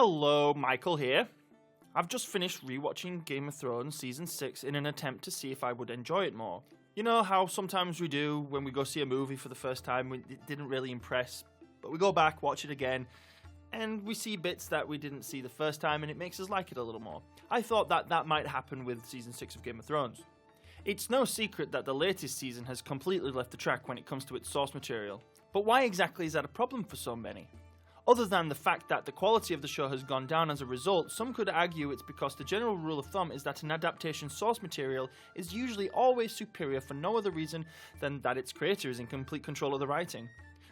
Hello, Michael here. I've just finished rewatching Game of Thrones Season 6 in an attempt to see if I would enjoy it more. You know how sometimes we do when we go see a movie for the first time, it didn't really impress, but we go back, watch it again, and we see bits that we didn't see the first time and it makes us like it a little more. I thought that might happen with Season 6 of Game of Thrones. It's no secret that the latest season has completely left the track when it comes to its source material, but why exactly is that a problem for so many? Other than the fact that the quality of the show has gone down as a result, some could argue it's because the general rule of thumb is that an adaptation's source material is usually always superior for no other reason than that its creator is in complete control of the writing.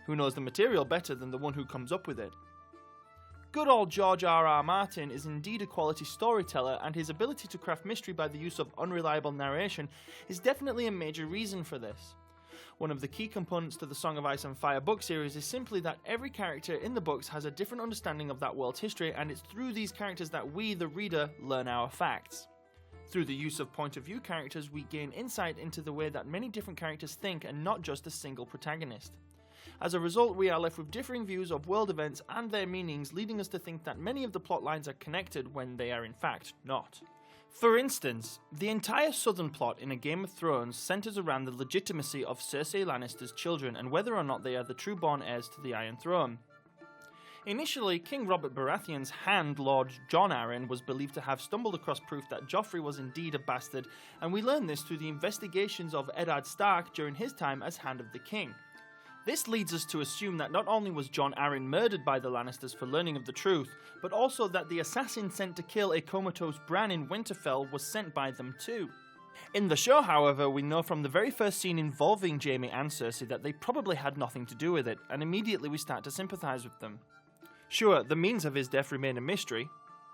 Who knows the material better than the one who comes up with it? Good old George R.R. Martin is indeed a quality storyteller, and his ability to craft mystery by the use of unreliable narration is definitely a major reason for this. One of the key components to the Song of Ice and Fire book series is simply that every character in the books has a different understanding of that world's history, and it's through these characters that we, the reader, learn our facts. Through the use of point of view characters, we gain insight into the way that many different characters think and not just a single protagonist. As a result, we are left with differing views of world events and their meanings, leading us to think that many of the plot lines are connected when they are in fact not. For instance, the entire southern plot in A Game of Thrones centers around the legitimacy of Cersei Lannister's children and whether or not they are the true-born heirs to the Iron Throne. Initially, King Robert Baratheon's hand, Lord Jon Arryn, was believed to have stumbled across proof that Joffrey was indeed a bastard, and we learn this through the investigations of Eddard Stark during his time as Hand of the King. This leads us to assume that not only was Jon Arryn murdered by the Lannisters for learning of the truth, but also that the assassin sent to kill a comatose Bran in Winterfell was sent by them too. In the show, however, we know from the very first scene involving Jaime and Cersei that they probably had nothing to do with it, and immediately we start to sympathise with them. Sure, the means of his death remain a mystery,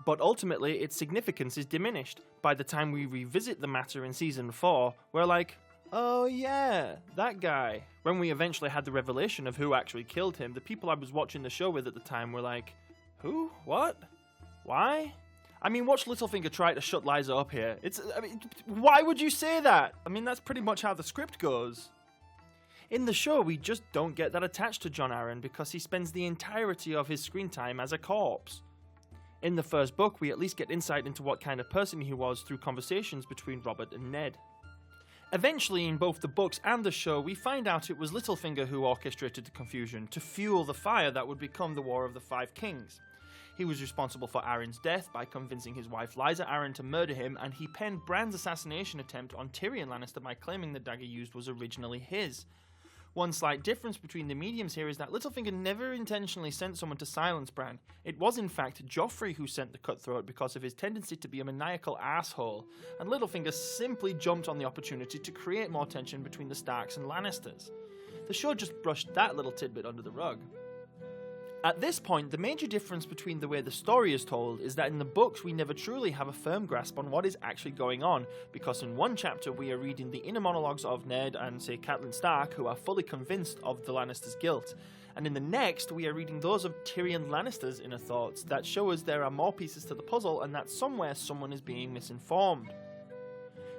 but ultimately its significance is diminished. By the time we revisit the matter in Season 4, we're like, oh yeah, that guy. When we eventually had the revelation of who actually killed him, the people I was watching the show with at the time were like, who? What? Why? I mean, watch Littlefinger try to shut Lysa up here. Why would you say that? I mean, that's pretty much how the script goes. In the show, we just don't get that attached to Jon Arryn because he spends the entirety of his screen time as a corpse. In the first book, we at least get insight into what kind of person he was through conversations between Robert and Ned. Eventually, in both the books and the show, we find out it was Littlefinger who orchestrated the confusion to fuel the fire that would become the War of the Five Kings. He was responsible for Arryn's death by convincing his wife Lysa Arryn to murder him, and he penned Bran's assassination attempt on Tyrion Lannister by claiming the dagger used was originally his. One slight difference between the mediums here is that Littlefinger never intentionally sent someone to silence Bran. It was in fact Joffrey who sent the cutthroat because of his tendency to be a maniacal asshole, and Littlefinger simply jumped on the opportunity to create more tension between the Starks and Lannisters. The show just brushed that little tidbit under the rug. At this point, the major difference between the way the story is told is that in the books we never truly have a firm grasp on what is actually going on, because in one chapter we are reading the inner monologues of Ned and, say, Catelyn Stark, who are fully convinced of the Lannisters' guilt, and in the next we are reading those of Tyrion Lannister's inner thoughts that show us there are more pieces to the puzzle and that somewhere someone is being misinformed.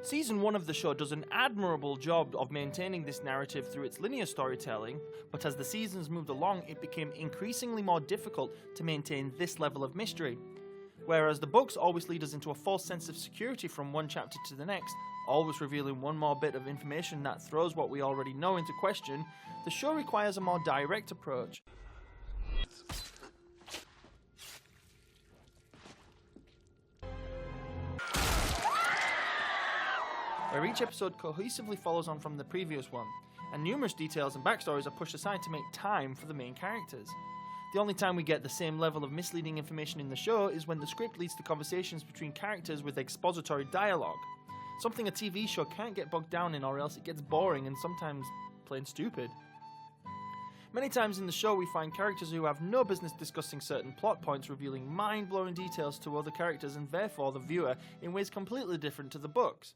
Season 1 of the show does an admirable job of maintaining this narrative through its linear storytelling, but as the seasons moved along, it became increasingly more difficult to maintain this level of mystery. Whereas the books always lead us into a false sense of security from one chapter to the next, always revealing one more bit of information that throws what we already know into question, the show requires a more direct approach. Where each episode cohesively follows on from the previous one, and numerous details and backstories are pushed aside to make time for the main characters. The only time we get the same level of misleading information in the show is when the script leads to conversations between characters with expository dialogue, something a TV show can't get bogged down in or else it gets boring and sometimes plain stupid. Many times in the show we find characters who have no business discussing certain plot points revealing mind-blowing details to other characters and therefore the viewer in ways completely different to the books.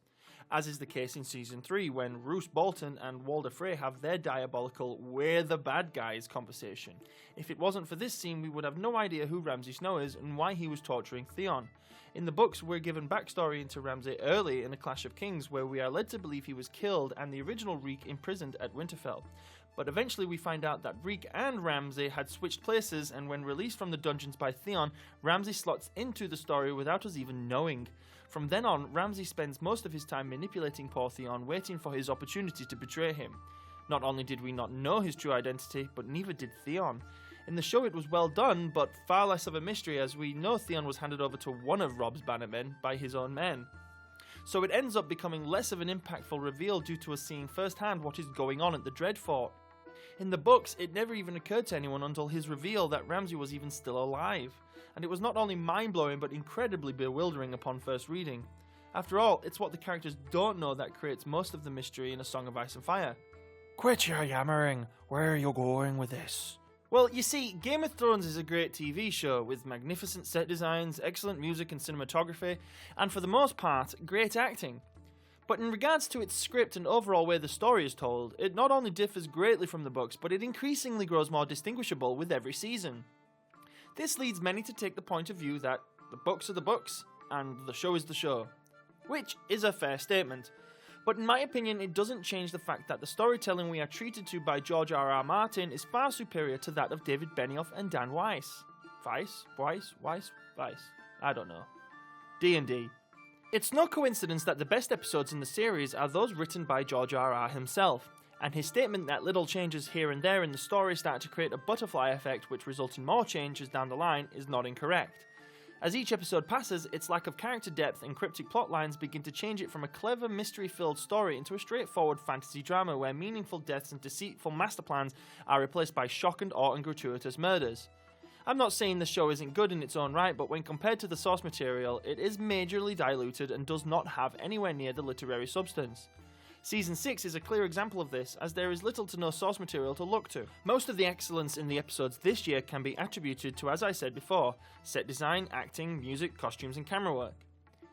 As is the case in Season 3 when Roose Bolton and Walder Frey have their diabolical "we're the bad guys" conversation. If it wasn't for this scene we would have no idea who Ramsay Snow is and why he was torturing Theon. In the books we're given backstory into Ramsay early in A Clash of Kings where we are led to believe he was killed and the original Reek imprisoned at Winterfell. But eventually we find out that Reek and Ramsay had switched places, and when released from the dungeons by Theon, Ramsay slots into the story without us even knowing. From then on, Ramsay spends most of his time manipulating poor Theon, waiting for his opportunity to betray him. Not only did we not know his true identity, but neither did Theon. In the show it was well done, but far less of a mystery, as we know Theon was handed over to one of Robb's bannermen by his own men. So it ends up becoming less of an impactful reveal due to us seeing firsthand what is going on at the Dreadfort. In the books, it never even occurred to anyone until his reveal that Ramsay was even still alive, and it was not only mind-blowing but incredibly bewildering upon first reading. After all, it's what the characters don't know that creates most of the mystery in A Song of Ice and Fire. Quit your yammering, where are you going with this? Well, you see, Game of Thrones is a great TV show with magnificent set designs, excellent music and cinematography, and for the most part, great acting. But in regards to its script and overall way the story is told, it not only differs greatly from the books, but it increasingly grows more distinguishable with every season. This leads many to take the point of view that the books are the books, and the show is the show. Which is a fair statement. But in my opinion, it doesn't change the fact that the storytelling we are treated to by George R.R. Martin is far superior to that of David Benioff and Dan Weiss. Weiss? I don't know. D&D. It's no coincidence that the best episodes in the series are those written by George R.R. himself, and his statement that little changes here and there in the story start to create a butterfly effect which result in more changes down the line is not incorrect. As each episode passes, its lack of character depth and cryptic plot lines begin to change it from a clever, mystery-filled story into a straightforward fantasy drama where meaningful deaths and deceitful master plans are replaced by shock and awe and gratuitous murders. I'm not saying the show isn't good in its own right, but when compared to the source material, it is majorly diluted and does not have anywhere near the literary substance. Season 6 is a clear example of this, as there is little to no source material to look to. Most of the excellence in the episodes this year can be attributed to, as I said before, set design, acting, music, costumes and camera work.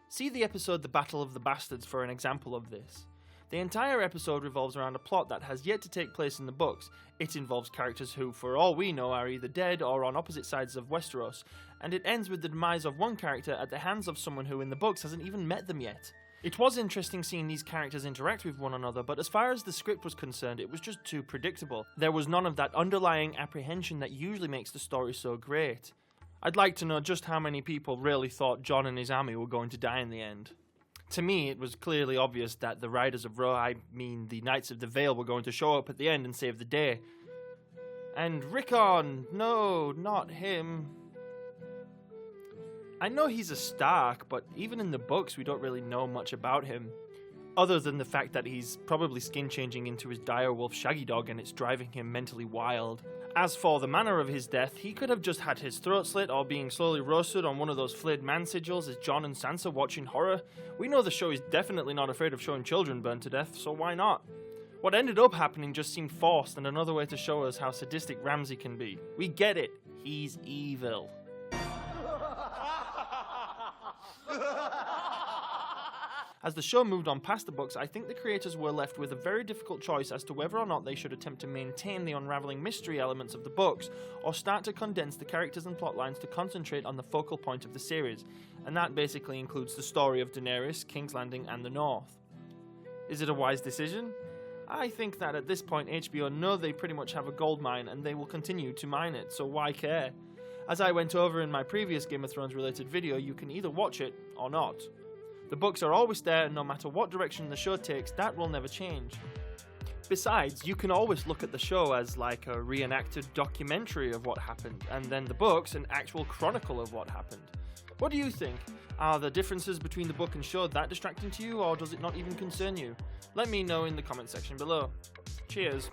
See the episode The Battle of the Bastards for an example of this. The entire episode revolves around a plot that has yet to take place in the books. It involves characters who, for all we know, are either dead or on opposite sides of Westeros, and it ends with the demise of one character at the hands of someone who in the books hasn't even met them yet. It was interesting seeing these characters interact with one another, but as far as the script was concerned, it was just too predictable. There was none of that underlying apprehension that usually makes the story so great. I'd like to know just how many people really thought Jon and his army were going to die in the end. To me, it was clearly obvious that the Riders of the Knights of the Vale were going to show up at the end and save the day. And Rickon! No, not him. I know he's a Stark, but even in the books we don't really know much about him. Other than the fact that he's probably skin-changing into his direwolf shaggy dog and it's driving him mentally wild. As for the manner of his death, he could have just had his throat slit or being slowly roasted on one of those flayed man sigils as Jon and Sansa watching horror. We know the show is definitely not afraid of showing children burned to death, so why not? What ended up happening just seemed forced and another way to show us how sadistic Ramsay can be. We get it, he's evil. As the show moved on past the books, I think the creators were left with a very difficult choice as to whether or not they should attempt to maintain the unraveling mystery elements of the books, or start to condense the characters and plot lines to concentrate on the focal point of the series, and that basically includes the story of Daenerys, King's Landing, and the North. Is it a wise decision? I think that at this point HBO know they pretty much have a goldmine and they will continue to mine it, so why care? As I went over in my previous Game of Thrones related video, you can either watch it or not. The books are always there, and no matter what direction the show takes, that will never change. Besides, you can always look at the show as like a reenacted documentary of what happened, and then the books an actual chronicle of what happened. What do you think? Are the differences between the book and show that distracting to you, or does it not even concern you? Let me know in the comment section below. Cheers.